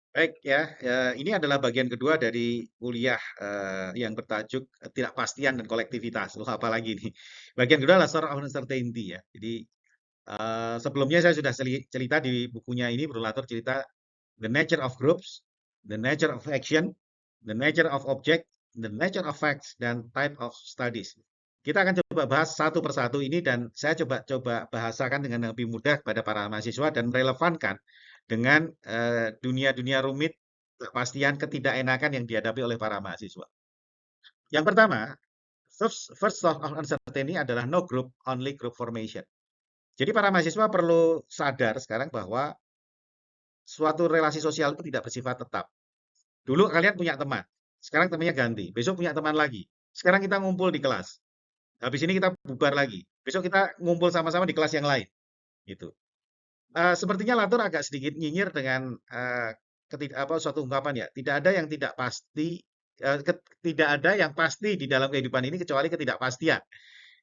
Baik ya, ini adalah bagian kedua dari kuliah yang bertajuk ketidakpastian dan kolektivitas. Loh, apalagi nih? Bagian kedua adalah Source of Uncertainty ya. Jadi sebelumnya saya sudah cerita di bukunya ini, Brulator cerita the nature of groups, the nature of action, the nature of object, the nature of facts, dan type of studies. Kita akan coba bahas satu persatu ini dan saya coba bahasakan dengan lebih mudah kepada para mahasiswa dan relevankan dengan dunia-dunia rumit, kepastian, ketidakenakan yang dihadapi oleh para mahasiswa. Yang pertama, first of uncertainty adalah no group, only group formation. Jadi para mahasiswa perlu sadar sekarang bahwa suatu relasi sosial itu tidak bersifat tetap. Dulu kalian punya teman, sekarang temannya ganti, besok punya teman lagi. Sekarang kita ngumpul di kelas, habis ini kita bubar lagi, besok kita ngumpul sama-sama di kelas yang lain, gitu. Sepertinya Latur agak sedikit nyinyir dengan suatu ungkapan ya, tidak ada yang tidak pasti, tidak ada yang pasti di dalam kehidupan ini kecuali ketidakpastian.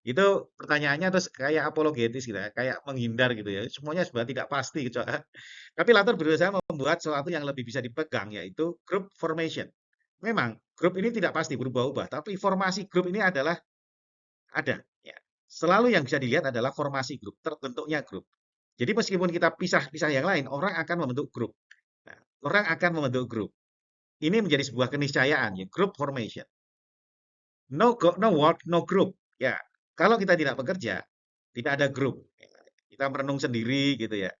Itu pertanyaannya terus kayak apologetis gitu ya, kayak menghindar gitu ya. Semuanya sebenarnya tidak pasti kecuali tapi Latar berusaha membuat sesuatu yang lebih bisa dipegang yaitu group formation. Memang grup ini tidak pasti berubah-ubah, tapi formasi grup ini adalah ada ya. Selalu yang bisa dilihat adalah formasi grup, terbentuknya grup. Jadi meskipun kita pisah-pisah yang lain, orang akan membentuk grup. Nah, orang akan membentuk grup. Ini menjadi sebuah keniscayaan ya, group formation. No work, no group. Ya, kalau kita tidak bekerja, tidak ada grup. Kita merenung sendiri gitu ya.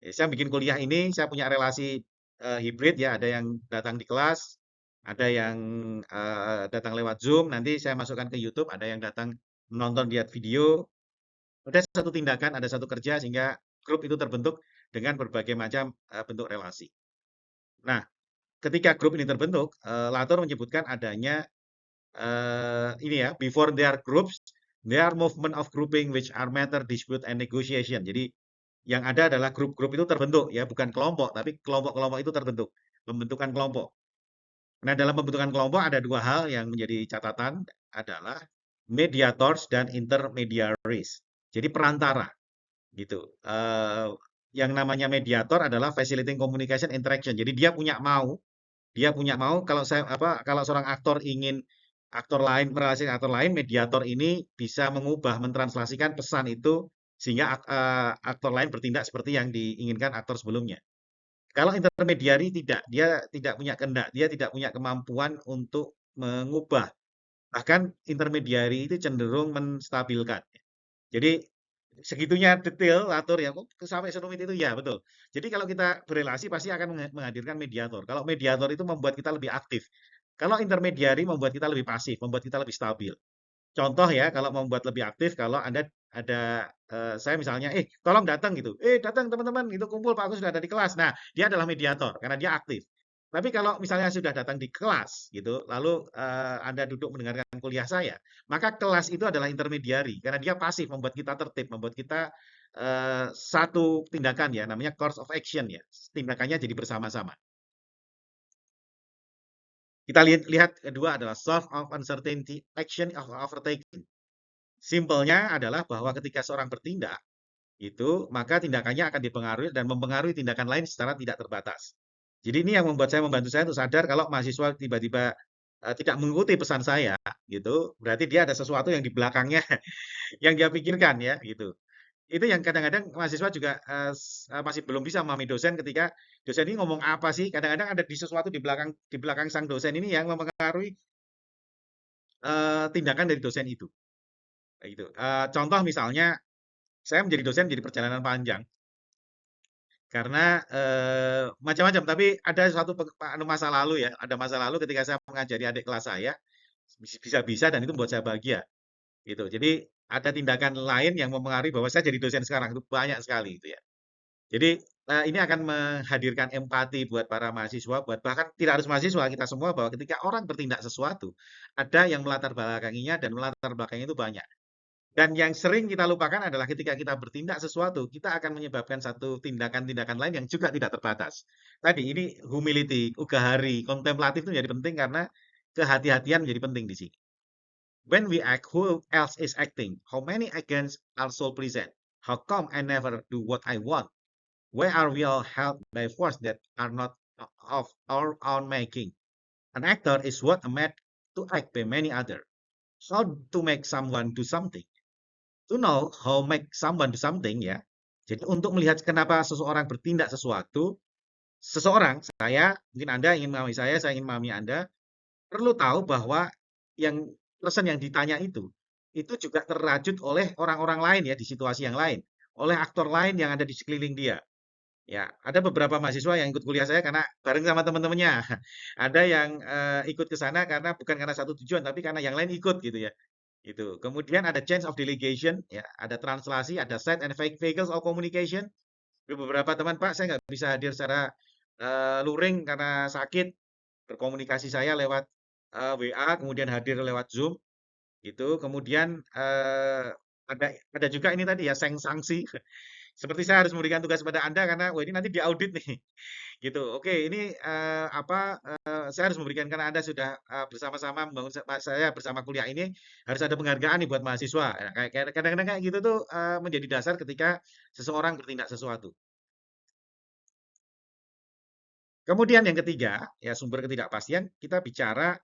Saya bikin kuliah ini, saya punya relasi hibrid ya, ada yang datang di kelas, ada yang datang lewat Zoom, nanti saya masukkan ke YouTube, ada yang datang menonton lihat video. Ada satu tindakan, ada satu kerja sehingga grup itu terbentuk dengan berbagai macam bentuk relasi. Nah, ketika grup ini terbentuk, Latour menyebutkan adanya ini ya, before there are groups, there are movement of grouping which are matter, dispute, and negotiation. Jadi yang ada adalah grup-grup itu terbentuk ya, bukan kelompok, tapi kelompok-kelompok itu terbentuk, pembentukan kelompok. Nah, dalam pembentukan kelompok ada dua hal yang menjadi catatan adalah mediators dan intermediaries. Jadi perantara gitu. Yang namanya mediator adalah facilitating communication interaction. Jadi dia punya mau kalau saya apa kalau seorang aktor ingin aktor lain merelasi aktor lain, mediator ini bisa mengubah, mentranslasikan pesan itu sehingga aktor lain bertindak seperti yang diinginkan aktor sebelumnya. Kalau intermediari tidak, dia tidak punya kehendak, dia tidak punya kemampuan untuk mengubah. Bahkan intermediari itu cenderung menstabilkan. Jadi segitunya detail atur ya, kok sampai serumit itu ya betul. Jadi kalau kita berelasi pasti akan menghadirkan mediator. Kalau mediator itu membuat kita lebih aktif. Kalau intermediari membuat kita lebih pasif, membuat kita lebih stabil. Contoh ya, kalau membuat lebih aktif, kalau Anda ada, saya misalnya, tolong datang gitu, datang teman-teman, itu kumpul, Pak Agus sudah ada di kelas. Nah, dia adalah mediator, karena dia aktif. Tapi kalau misalnya sudah datang di kelas, gitu, lalu Anda duduk mendengarkan kuliah saya, maka kelas itu adalah intermediari, karena dia pasif, membuat kita tertib, membuat kita satu tindakan ya, namanya course of action ya, tindakannya jadi bersama-sama. Kita lihat kedua adalah source of uncertainty, action of overtaking. Simpelnya adalah bahwa ketika seorang bertindak, itu maka tindakannya akan dipengaruhi dan mempengaruhi tindakan lain secara tidak terbatas. Jadi ini yang membantu saya untuk sadar kalau mahasiswa tiba-tiba tidak mengikuti pesan saya, gitu, berarti dia ada sesuatu yang di belakangnya yang dia pikirkan ya, gitu. Itu yang kadang-kadang mahasiswa juga masih belum bisa memahami dosen ketika dosen ini ngomong apa sih? Kadang-kadang ada di sesuatu di belakang sang dosen ini yang mempengaruhi tindakan dari dosen itu. Kayak gitu. Contoh misalnya saya menjadi dosen jadi perjalanan panjang karena macam-macam. Tapi ada suatu masa lalu ya, ada masa lalu ketika saya mengajari adik kelas saya bisa-bisa dan itu membuat saya bahagia gitu. Jadi ada tindakan lain yang mempengaruhi bahwa saya jadi dosen sekarang itu banyak sekali itu ya. Jadi ini akan menghadirkan empati buat para mahasiswa, buat bahkan tidak harus mahasiswa kita semua bahwa ketika orang bertindak sesuatu ada yang melatar belakanginya dan melatar belakangnya itu banyak. Dan yang sering kita lupakan adalah ketika kita bertindak sesuatu, kita akan menyebabkan satu tindakan-tindakan lain yang juga tidak terbatas. Tadi ini humility, ugahari, kontemplatif itu jadi penting karena kehati-hatian menjadi penting di sini. When we act, who else is acting? How many agents are so present? How come I never do what I want? Why are we all held by force that are not of our own making. An actor is what a made to act by many other. How to make someone do something. To know how make someone do something ya. Jadi untuk melihat kenapa seseorang bertindak sesuatu, seseorang, saya, mungkin Anda ingin memahami saya ingin memahami Anda, perlu tahu bahwa yang person yang ditanya itu juga terrajut oleh orang-orang lain ya di situasi yang lain, oleh aktor lain yang ada di sekeliling dia. Ya, ada beberapa mahasiswa yang ikut kuliah saya karena bareng sama teman-temannya. Ada yang ikut ke sana karena bukan karena satu tujuan, tapi karena yang lain ikut gitu ya. Itu. Kemudian ada change of delegation, ya, ada translasi, ada set and vehicles of communication. Beberapa teman, Pak, saya nggak bisa hadir secara luring karena sakit. Berkomunikasi saya lewat WA, kemudian hadir lewat Zoom, gitu. Kemudian ada juga ini tadi ya, sanksi. Seperti saya harus memberikan tugas pada Anda karena wah ini nanti diaudit nih, gitu. Oke, ini saya harus memberikan karena Anda sudah bersama-sama membangun saya bersama kuliah ini harus ada penghargaan nih buat mahasiswa. Nah, kayak kadang-kadang kayak gitu tuh menjadi dasar ketika seseorang bertindak sesuatu. Kemudian yang ketiga, ya sumber ketidakpastian, kita bicara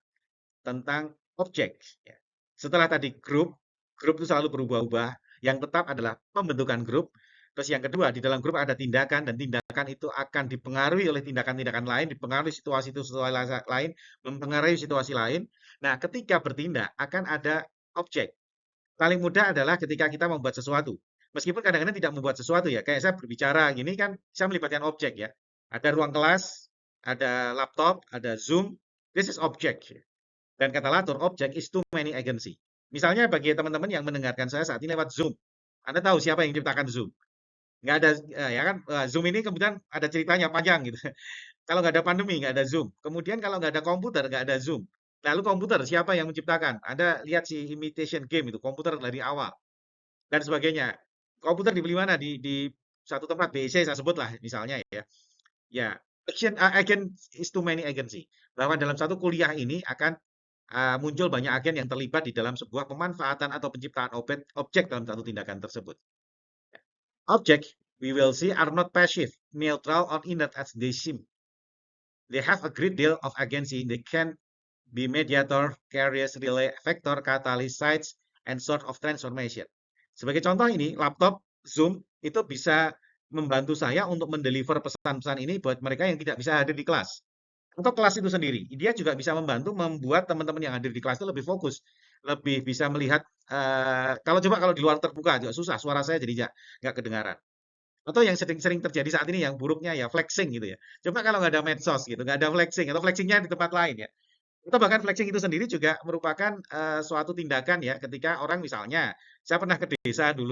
tentang objek. Ya. Setelah tadi grup itu selalu berubah-ubah. Yang tetap adalah pembentukan grup. Terus yang kedua, di dalam grup ada tindakan, dan tindakan itu akan dipengaruhi oleh tindakan-tindakan lain, dipengaruhi situasi-situasi lain, mempengaruhi situasi lain. Nah, ketika bertindak, akan ada objek. Paling mudah adalah ketika kita membuat sesuatu. Meskipun kadang-kadang tidak membuat sesuatu ya, kayak saya berbicara gini kan, saya melibatkan objek ya. Ada ruang kelas, ada laptop, ada Zoom, this is object. Dan kata Latour, object is too many agency. Misalnya bagi teman-teman yang mendengarkan saya saat ini lewat Zoom, Anda tahu siapa yang menciptakan Zoom? Nggak ada, ya kan, Zoom ini kemudian ada ceritanya panjang gitu. Kalau nggak ada pandemi, nggak ada Zoom. Kemudian kalau nggak ada komputer, nggak ada Zoom. Lalu komputer, siapa yang menciptakan? Anda lihat si imitation game itu, komputer dari awal, dan sebagainya. Komputer dibeli mana? Di satu tempat, BC saya sebut lah misalnya ya. Ya, agen is too many agency. Bahwa dalam satu kuliah ini akan muncul banyak agen yang terlibat di dalam sebuah pemanfaatan atau penciptaan objek dalam satu tindakan tersebut. Object we will see are not passive, neutral, or inert as they seem. They have a great deal of agency. They can be mediator, carriers, relay, vector, catalyst, sites, and sort of transformation. Sebagai contoh ini, laptop, Zoom, itu bisa membantu saya untuk mendeliver pesan-pesan ini buat mereka yang tidak bisa hadir di kelas. Untuk kelas itu sendiri, dia juga bisa membantu membuat teman-teman yang hadir di kelas itu lebih fokus, lebih bisa melihat. Kalau di luar terbuka juga susah, suara saya jadi nggak kedengaran. Atau yang sering-sering terjadi saat ini yang buruknya ya flexing gitu ya. Coba kalau nggak ada medsos gitu, nggak ada flexing atau flexingnya di tempat lain ya. Atau bahkan flexing itu sendiri juga merupakan suatu tindakan ya ketika orang misalnya, saya pernah ke desa dulu,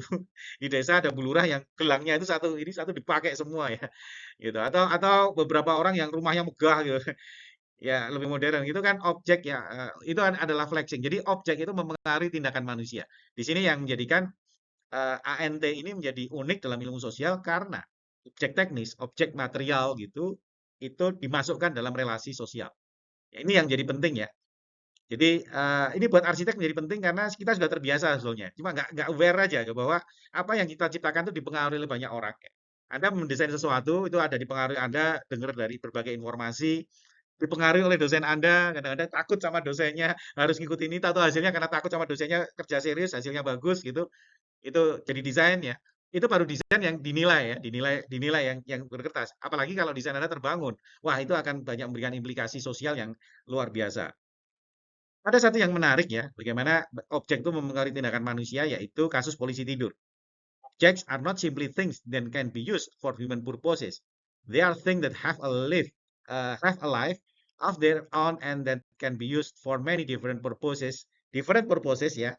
di desa ada bulurah yang gelangnya itu satu dipakai semua ya, gitu. Atau beberapa orang yang rumahnya megah gitu, ya lebih modern gitu kan objek ya, itu adalah flexing. Jadi objek itu mempengaruhi tindakan manusia. Di sini yang menjadikan ANT ini menjadi unik dalam ilmu sosial karena objek teknis, objek material gitu, itu dimasukkan dalam relasi sosial. Ya, ini yang jadi penting ya. Jadi ini buat arsitek menjadi penting karena kita sudah terbiasa sebetulnya. Cuma nggak aware aja bahwa apa yang kita ciptakan itu dipengaruhi oleh banyak orang. Anda mendesain sesuatu itu ada dipengaruhi Anda dengar dari berbagai informasi, dipengaruhi oleh dosen Anda, kadang-kadang takut sama dosennya, harus ngikutin ini, tahu hasilnya karena takut sama dosennya kerja serius, hasilnya bagus gitu. Itu jadi desain ya. Itu baru desain yang dinilai ya, dinilai yang berkertas. Apalagi kalau desain Anda terbangun. Wah, itu akan banyak memberikan implikasi sosial yang luar biasa. Ada satu yang menarik ya, bagaimana objek itu mempengaruhi tindakan manusia, yaitu kasus polisi tidur. Objects are not simply things that can be used for human purposes. They are things that have a life of their own and that can be used for many different purposes. Different purposes ya,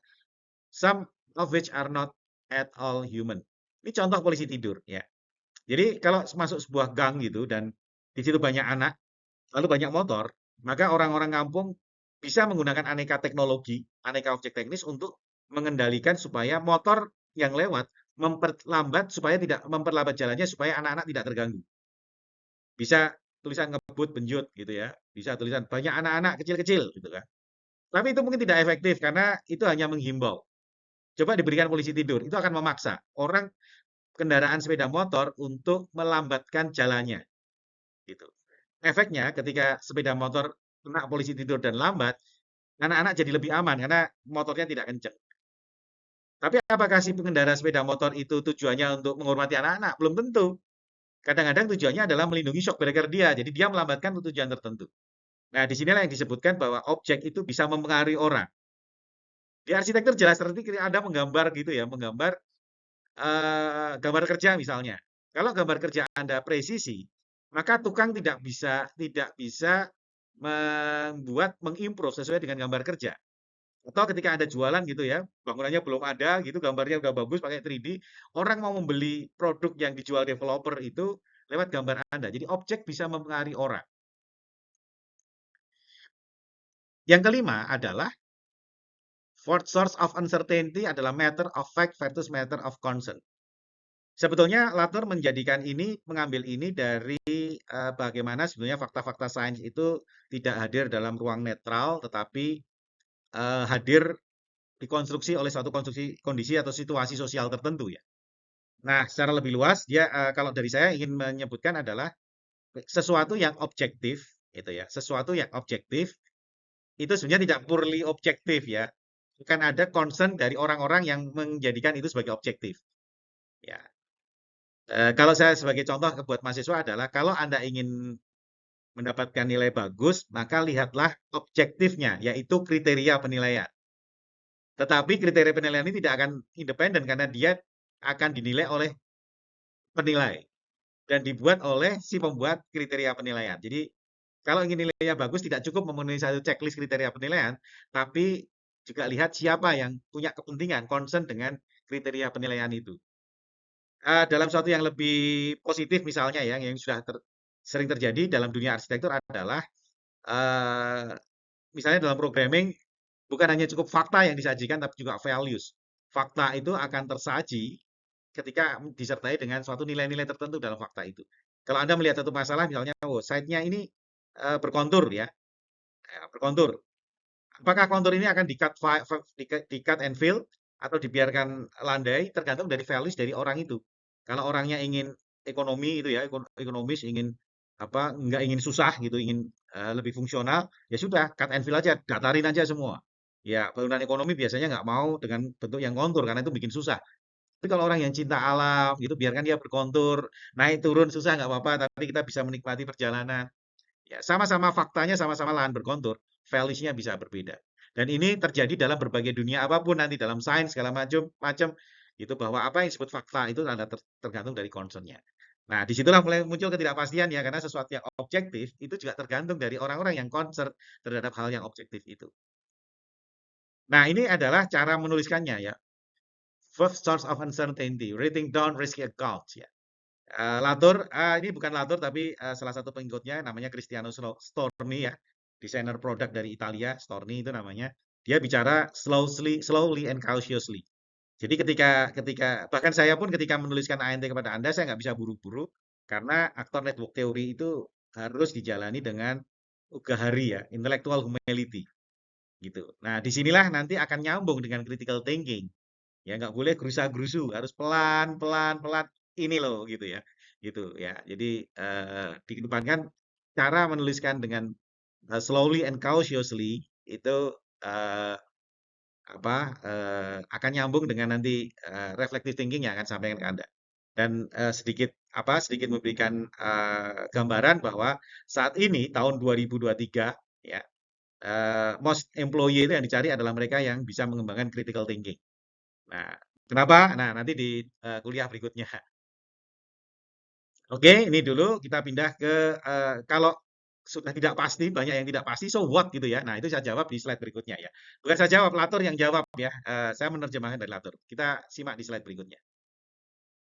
some of which are not at all human. Ini contoh polisi tidur ya. Jadi kalau masuk sebuah gang gitu dan di situ banyak anak, lalu banyak motor, maka orang-orang kampung bisa menggunakan aneka teknologi, aneka objek teknis untuk mengendalikan supaya motor yang lewat memperlambat supaya tidak memperlambat jalannya supaya anak-anak tidak terganggu. Bisa tulisan ngebut benjut gitu ya, bisa tulisan banyak anak-anak kecil-kecil gitu kan. Tapi itu mungkin tidak efektif karena itu hanya menghimbau. Coba diberikan polisi tidur, itu akan memaksa orang kendaraan sepeda motor untuk melambatkan jalannya gitu. Efeknya ketika sepeda motor kena polisi tidur dan lambat, anak-anak jadi lebih aman karena motornya tidak kenceng. Tapi apakah si pengendara sepeda motor itu tujuannya untuk menghormati anak-anak? Belum tentu. Kadang-kadang tujuannya adalah melindungi shock breaker dia. Jadi dia melambatkan untuk tujuan tertentu. Nah, disinilah yang disebutkan bahwa objek itu bisa mempengaruhi orang. Di arsitektur jelas seperti Anda menggambar gitu ya, menggambar gambar kerja misalnya. Kalau gambar kerja Anda presisi, maka tukang tidak bisa mengimprove sesuai dengan gambar kerja. Atau ketika Anda jualan gitu ya, bangunannya belum ada gitu, gambarnya udah bagus pakai 3D, orang mau membeli produk yang dijual developer itu lewat gambar Anda. Jadi objek bisa mempengaruhi orang. Yang kelima adalah fourth source of uncertainty adalah matter of fact versus matter of concern. Sebetulnya Latour mengambil ini dari bagaimana sebenarnya fakta-fakta sains itu tidak hadir dalam ruang netral, tetapi hadir dikonstruksi oleh suatu konstruksi kondisi atau situasi sosial tertentu ya. Nah, secara lebih luas dia kalau dari saya ingin menyebutkan adalah sesuatu yang objektif itu ya, sesuatu yang objektif itu sebenarnya tidak purely objektif ya. Bukan ada concern dari orang-orang yang menjadikan itu sebagai objektif. Ya, kalau saya sebagai contoh buat mahasiswa adalah kalau Anda ingin mendapatkan nilai bagus, maka lihatlah objektifnya, yaitu kriteria penilaian. Tetapi kriteria penilaian ini tidak akan independen karena dia akan dinilai oleh penilai dan dibuat oleh si pembuat kriteria penilaian. Jadi kalau ingin nilainya bagus tidak cukup memenuhi satu checklist kriteria penilaian, tapi juga lihat siapa yang punya kepentingan, concern dengan kriteria penilaian itu. Dalam suatu yang lebih positif misalnya ya, yang sudah sering terjadi dalam dunia arsitektur adalah uh, misalnya dalam programming bukan hanya cukup fakta yang disajikan tapi juga values. Fakta itu akan tersaji ketika disertai dengan suatu nilai-nilai tertentu dalam fakta itu. Kalau Anda melihat satu masalah misalnya, oh site-nya ini berkontur ya, berkontur. Apakah kontur ini akan di-cut and fill atau dibiarkan landai tergantung dari values dari orang itu. Kalau orangnya ingin ekonomi itu ya, ekonomis, ingin apa, nggak ingin susah gitu, ingin lebih fungsional, ya sudah cut and fill aja, datarin aja semua. Ya, bangunan ekonomi biasanya nggak mau dengan bentuk yang kontur karena itu bikin susah. Tapi kalau orang yang cinta alam gitu, biarkan dia berkontur, naik turun susah nggak apa-apa, tapi kita bisa menikmati perjalanan. Ya, sama-sama faktanya sama-sama lahan berkontur, values-nya bisa berbeda. Dan ini terjadi dalam berbagai dunia apapun nanti dalam sains segala macam itu bahwa apa yang disebut fakta itu adalah tergantung dari concern-nya. Nah, disitulah mulai muncul ketidakpastian ya karena sesuatu yang objektif itu juga tergantung dari orang-orang yang concern terhadap hal yang objektif itu. Nah, ini adalah cara menuliskannya ya. First source of uncertainty, writing down risky accounts ya. Latour, ini bukan Latour tapi salah satu pengikutnya namanya Cristiano Storni ya, desainer produk dari Italia, Storni itu namanya. Dia bicara slowly and cautiously. Jadi ketika ketika bahkan saya pun ketika menuliskan ANT kepada Anda, saya nggak bisa buru-buru karena aktor network theory itu harus dijalani dengan ugahari ya, intellectual humility gitu. Nah, disinilah nanti akan nyambung dengan critical thinking. Ya nggak boleh gerusa-gerusu, harus pelan, pelan, pelan. Ini loh gitu ya, gitu ya. Jadi dikedepankan cara menuliskan dengan slowly and cautiously itu eh, apa akan nyambung dengan nanti reflective thinking yang akan sampaikan ke Anda. Dan sedikit memberikan gambaran bahwa saat ini tahun 2023 ya most employee itu yang dicari adalah mereka yang bisa mengembangkan critical thinking. Nah, kenapa? Nah, nanti di kuliah berikutnya. Oke, ini dulu kita pindah ke kalau sudah tidak pasti, banyak yang tidak pasti, so what gitu ya. Nah, itu saya jawab di slide berikutnya ya. Bukan saya jawab, Latour yang jawab ya. Saya menerjemahkan dari Latour. Kita simak di slide berikutnya.